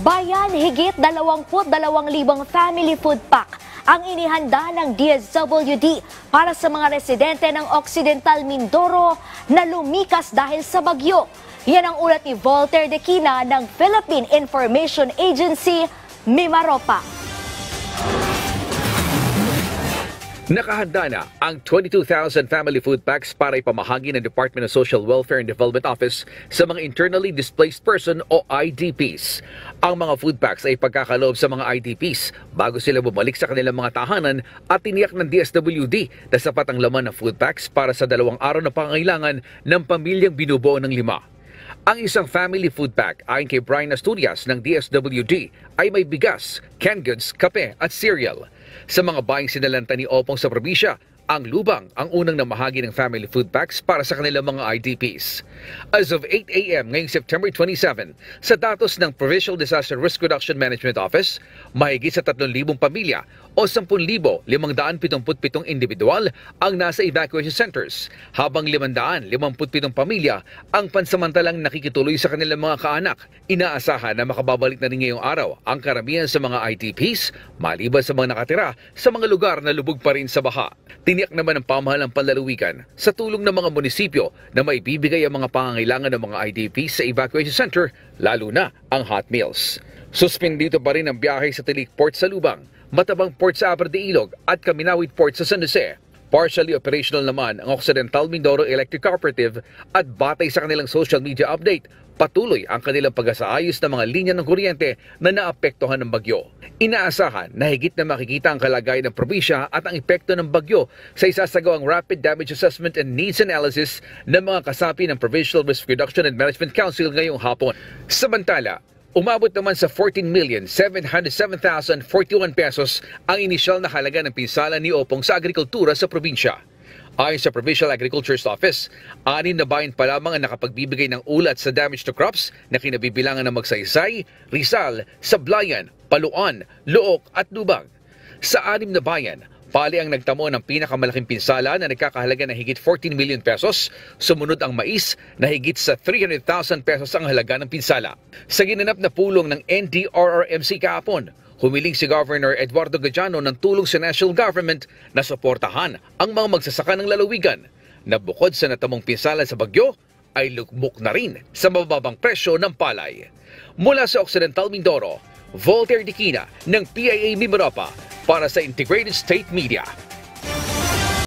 Bayan, higit 22,000 family food pack ang inihanda ng DSWD para sa mga residente ng Occidental Mindoro na lumikas dahil sa bagyo. Yan ang ulat ni Voltaire Dequina ng Philippine Information Agency, Mimaropa. Nakahanda na ang 22,000 family food packs para ipamahagi ng Department of Social Welfare and Development Office sa mga internally displaced person o IDPs. Ang mga food packs ay pagkakaloob sa mga IDPs bago sila bumalik sa kanilang mga tahanan at tiniyak ng DSWD na sapat ang laman ng food packs para sa 2 araw na pangangailangan ng pamilyang binubuo ng 5. Ang isang family food pack ayon kay Brian Asturias ng DSWD ay may bigas, canned goods, kape at cereal. Sa mga bayang sinalanta ni Opong sa probinsya, ang Lubang ang unang namahagi ng family food packs para sa kanilang mga IDPs. As of 8 a.m. ngayong September 27, sa datos ng Provincial Disaster Risk Reduction Management Office, mahigit sa 3,000 pamilya o 10,577 individual ang nasa evacuation centers, habang 557 pamilya ang pansamantalang nakikituloy sa kanilang mga kaanak. Inaasahan na makababalik na rin ngayong araw ang karamihan sa mga IDPs, maliban sa mga nakatira sa mga lugar na lubog pa rin sa baha. Tiniyak naman ng pamahalang panlalawigan sa tulong ng mga munisipyo na maibibigay ang mga pangangailangan ng mga IDPs sa evacuation center, lalo na ang hot meals. Suspendito pa rin ang biyahe sa Tilik Port sa Lubang, Matabang Port sa Abra de Ilog at Kaminawit Port sa San Jose. Partially operational naman ang Occidental Mindoro Electric Cooperative at batay sa kanilang social media update, patuloy ang kanilang pag-asaayos ng mga linya ng kuryente na naapektuhan ng bagyo. Inaasahan na higit na makikita ang kalagayan ng probinsya at ang epekto ng bagyo sa isasagawang Rapid Damage Assessment and Needs Analysis ng mga kasapi ng Provincial Risk Reduction and Management Council ngayong hapon. Samantala, umabot naman sa 14,707,041 pesos ang inisyal na halaga ng pinsala ni Opong sa agrikultura sa probinsya. Ayon sa Provincial Agriculture's Office, 6 na bayan pa lamang ang nakapagbibigay ng ulat sa damage to crops na kinabibilangan ng Magsaysay, Rizal, Sablayan, Paluan, Look at Lubang. Sa 6 na bayan, Pali ang nagtamo ng pinakamalaking pinsala na nagkakahalaga ng higit 14 million pesos, sumunod ang mais na higit sa 300,000 pesos ang halaga ng pinsala. Sa ginanap na pulong ng NDRRMC kahapon, humiling si Governor Eduardo Gajano ng tulong sa national government na suportahan ang mga magsasaka ng lalawigan na bukod sa natamong pinsala sa bagyo ay lugmok na rin sa mababang presyo ng palay. Mula sa Occidental Mindoro, Voltaire Dequina ng PIA Mimaropa para sa Integrated State Media.